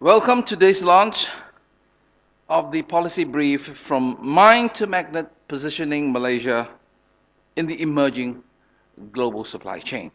Welcome to today's launch of the policy brief from Mine to Magnet Positioning Malaysia in the Emerging Global Supply Chain.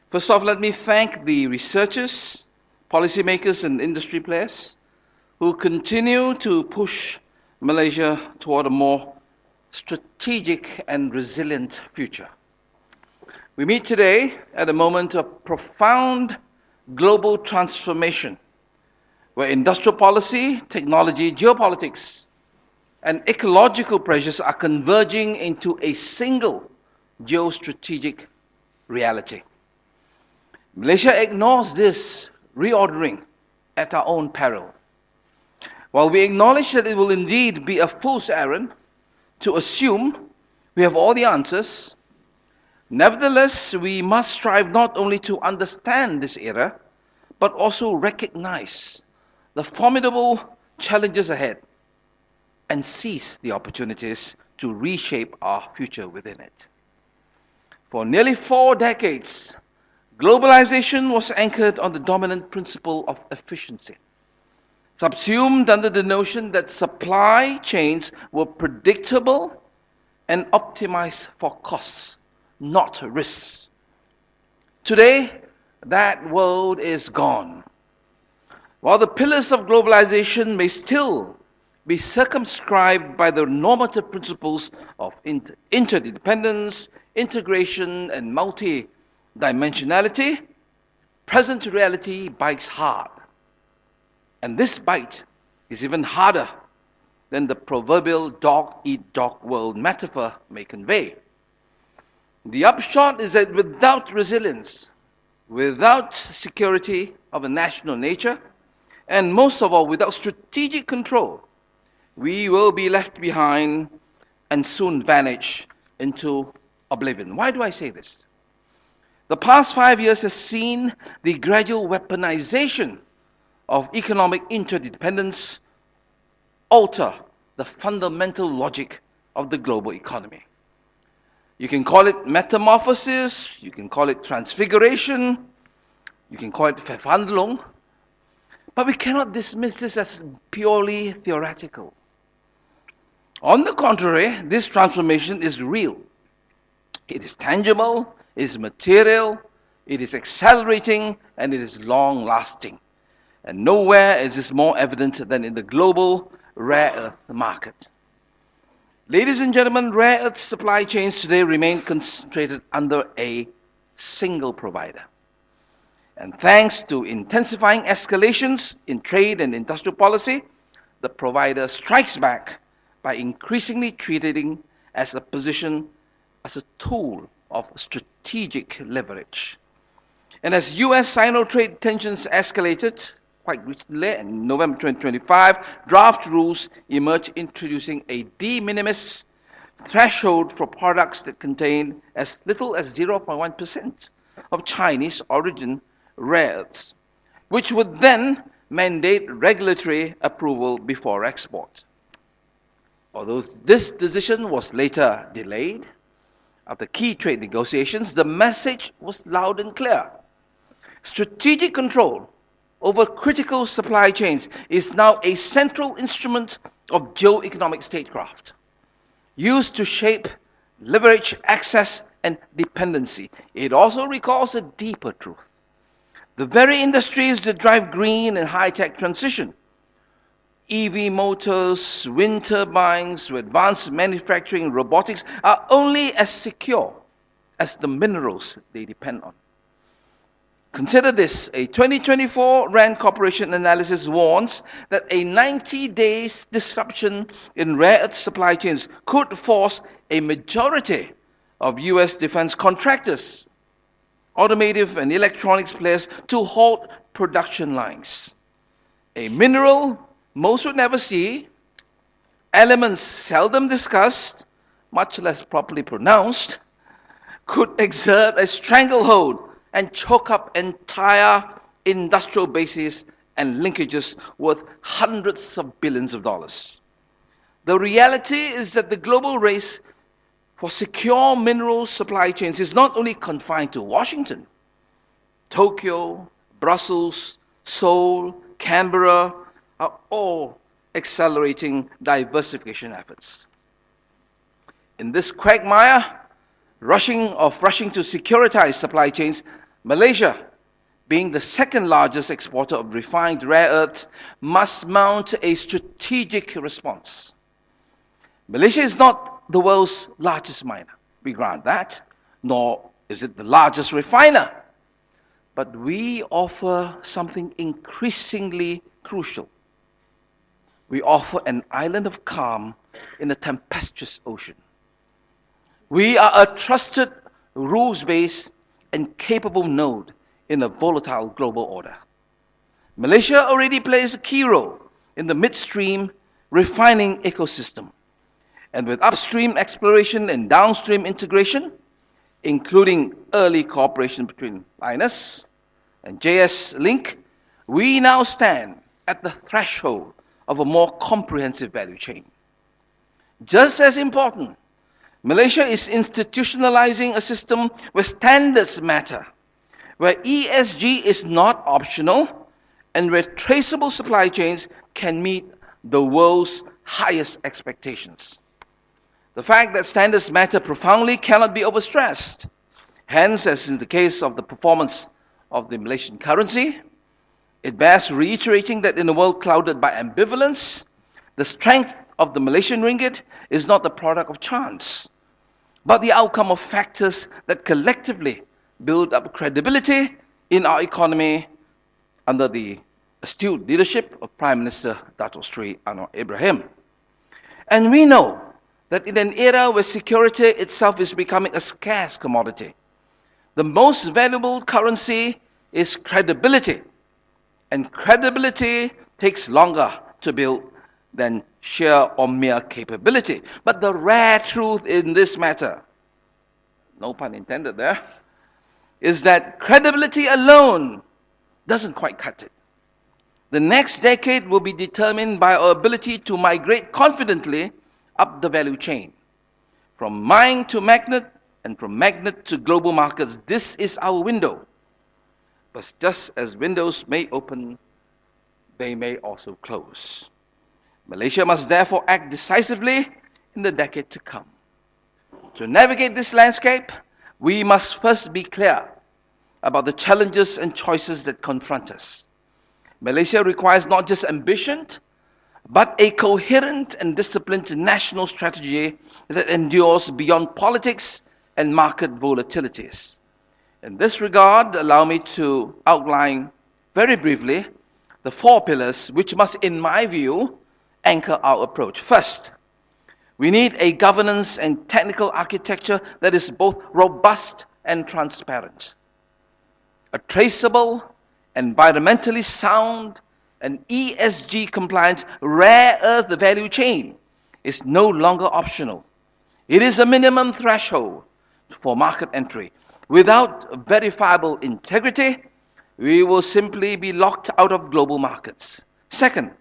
First off, let me thank the researchers, policymakers, and industry players who continue to push Malaysia toward a more strategic and resilient future. We meet today at a moment of profound global transformation where industrial policy, technology, geopolitics, and ecological pressures are converging into a single geostrategic reality. Malaysia ignores this reordering at our own peril. While we acknowledge that it will indeed be a fool's errand to assume we have all the answers, nevertheless, we must strive not only to understand this era, but also recognize the formidable challenges ahead and seize the opportunities to reshape our future within it. For nearly 4 decades, globalization was anchored on the dominant principle of efficiency, subsumed under the notion that supply chains were predictable and optimized for costs, not risks. Today, that world is gone. While the pillars of globalization may still be circumscribed by the normative principles of interdependence, integration, and multi-dimensionality, present reality bites hard. And this bite is even harder than the proverbial dog-eat-dog world metaphor may convey. The upshot is that without resilience, without security of a national nature, and most of all, without strategic control, we will be left behind and soon vanish into oblivion. Why do I say this? The past 5 years has seen the gradual weaponization of economic interdependence alter the fundamental logic of the global economy. You can call it metamorphosis, you can call it transfiguration, you can call it verwandlung, but we cannot dismiss this as purely theoretical. On the contrary, this transformation is real. It is tangible, it is material, it is accelerating, and it is long-lasting. And nowhere is this more evident than in the global rare earth market. Ladies and gentlemen, rare earth supply chains today remain concentrated under a single provider. And thanks to intensifying escalations in trade and industrial policy, the provider strikes back by increasingly treating as a tool of strategic leverage. And as US-Sino trade tensions escalated quite recently in November 2025, draft rules emerged introducing a de minimis threshold for products that contain as little as 0.1% of Chinese origin rare earths, which would then mandate regulatory approval before export. Although this decision was later delayed, after key trade negotiations, the message was loud and clear. Strategic control over critical supply chains is now a central instrument of geo-economic statecraft, used to shape, leverage, access, and dependency. It also recalls a deeper truth. The very industries that drive green and high-tech transition, EV motors, wind turbines, advanced manufacturing, robotics, are only as secure as the minerals they depend on. Consider this, a 2024 RAND Corporation analysis warns that a 90 days disruption in rare earth supply chains could force a majority of US defense contractors, automotive and electronics players to halt production lines. A mineral most would never see, elements seldom discussed, much less properly pronounced, could exert a stranglehold and choke up entire industrial bases and linkages worth hundreds of billions of dollars. The reality is that the global race for secure mineral supply chains is not only confined to Washington. Tokyo, Brussels, Seoul, Canberra are all accelerating diversification efforts. In this quagmire, rushing to securitize supply chains, Malaysia, being the second largest exporter of refined rare earths, must mount a strategic response. Malaysia is not the world's largest miner, we grant that, nor is it the largest refiner. But we offer something increasingly crucial. We offer an island of calm in a tempestuous ocean. We are a trusted, rules-based, and capable node in a volatile global order. Malaysia already plays a key role in the midstream refining ecosystem. And with upstream exploration and downstream integration, including early cooperation between Linus and JS Link, we now stand at the threshold of a more comprehensive value chain. Just as important, Malaysia is institutionalizing a system where standards matter, where ESG is not optional, and where traceable supply chains can meet the world's highest expectations. The fact that standards matter profoundly cannot be overstressed. Hence, as in the case of the performance of the Malaysian currency, it bears reiterating that in a world clouded by ambivalence, the strength of the Malaysian ringgit is not the product of chance, but the outcome of factors that collectively build up credibility in our economy under the astute leadership of Prime Minister Datuk Sri Anwar Ibrahim. And we know that in an era where security itself is becoming a scarce commodity, the most valuable currency is credibility. And credibility takes longer to build than sheer or mere capability. But the rare truth in this matter, no pun intended there, is that credibility alone doesn't quite cut it. The next decade will be determined by our ability to migrate confidently up the value chain. From mine to magnet, and from magnet to global markets, this is our window. But just as windows may open, they may also close. Malaysia must therefore act decisively in the decade to come. To navigate this landscape, we must first be clear about the challenges and choices that confront us. Malaysia requires not just ambition, but a coherent and disciplined national strategy that endures beyond politics and market volatilities. In this regard, allow me to outline very briefly the four pillars which must, in my view, anchor our approach. First, we need a governance and technical architecture that is both robust and transparent. A traceable, environmentally sound, and ESG compliant rare earth value chain is no longer optional. It is a minimum threshold for market entry. Without verifiable integrity, we will simply be locked out of global markets. Second,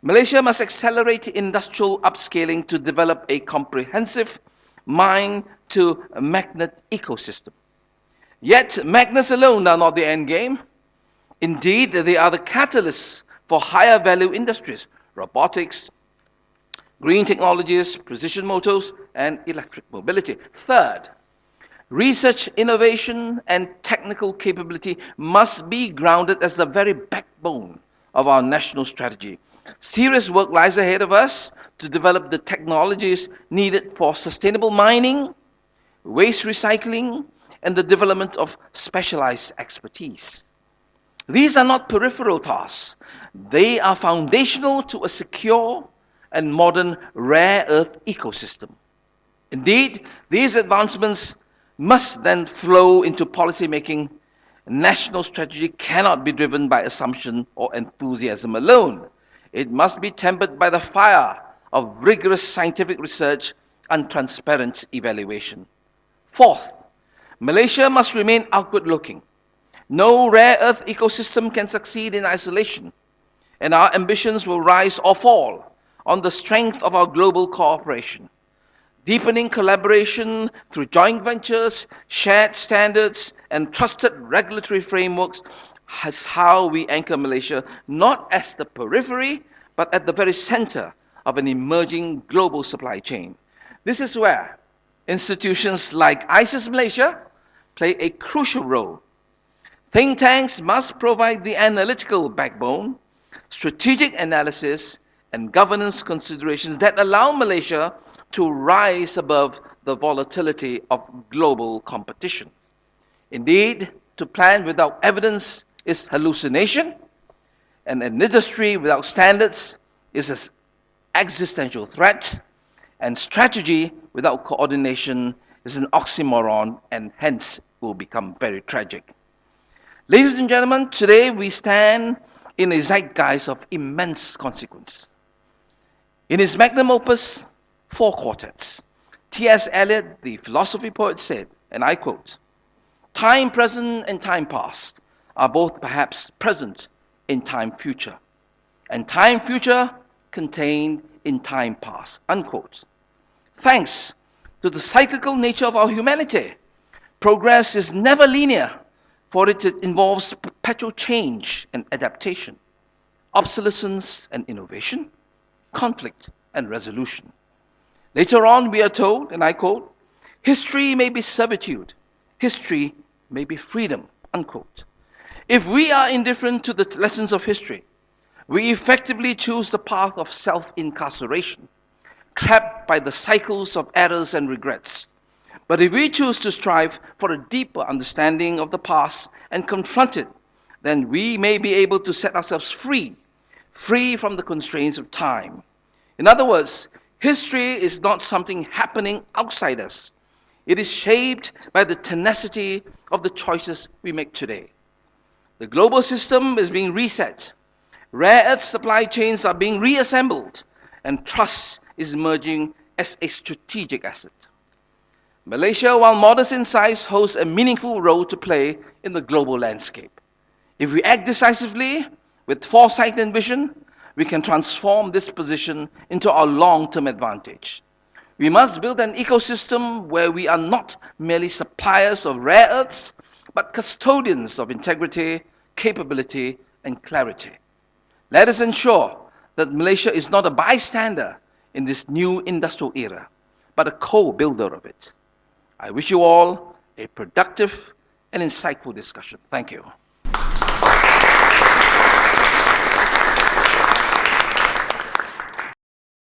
Malaysia must accelerate industrial upscaling to develop a comprehensive mine-to-magnet ecosystem. Yet, magnets alone are not the end game. Indeed, they are the catalysts for higher value industries, robotics, green technologies, precision motors, and electric mobility. Third, research, innovation, and technical capability must be grounded as the very backbone of our national strategy. Serious work lies ahead of us to develop the technologies needed for sustainable mining, waste recycling, and the development of specialized expertise. These are not peripheral tasks. They are foundational to a secure and modern rare earth ecosystem. Indeed, these advancements must then flow into policy making. National strategy cannot be driven by assumption or enthusiasm alone. It must be tempered by the fire of rigorous scientific research and transparent evaluation. Fourth, Malaysia must remain outward-looking. No rare earth ecosystem can succeed in isolation, and our ambitions will rise or fall on the strength of our global cooperation. Deepening collaboration through joint ventures, shared standards, and trusted regulatory frameworks is how we anchor Malaysia not as the periphery, but at the very center of an emerging global supply chain. This is where institutions like ISIS Malaysia play a crucial role. Think tanks must provide the analytical backbone, strategic analysis, and governance considerations that allow Malaysia to rise above the volatility of global competition. Indeed, to plan without evidence is hallucination, and an industry without standards is an existential threat, and strategy without coordination is an oxymoron and hence will become very tragic. Ladies and gentlemen, today we stand in a zeitgeist of immense consequence. In his magnum opus, Four Quartets, T.S. Eliot, the philosophy poet, said, and I quote, "Time present and time past are both perhaps present in time future, and time future contained in time past," unquote. Thanks to the cyclical nature of our humanity, progress is never linear, for it involves perpetual change and adaptation, obsolescence and innovation, conflict and resolution. Later on, we are told, and I quote, "History may be servitude, history may be freedom," unquote. If we are indifferent to the lessons of history, we effectively choose the path of self-incarceration, trapped by the cycles of errors and regrets. But if we choose to strive for a deeper understanding of the past and confront it, then we may be able to set ourselves free from the constraints of time. In other words, history is not something happening outside us. It is shaped by the tenacity of the choices we make today. The global system is being reset. Rare earth supply chains are being reassembled, and trust is emerging as a strategic asset. Malaysia, while modest in size, holds a meaningful role to play in the global landscape. If we act decisively, with foresight and vision, we can transform this position into our long-term advantage. We must build an ecosystem where we are not merely suppliers of rare earths, but custodians of integrity, capability, and clarity. Let us ensure that Malaysia is not a bystander in this new industrial era, but a co-builder of it. I wish you all a productive and insightful discussion. Thank you.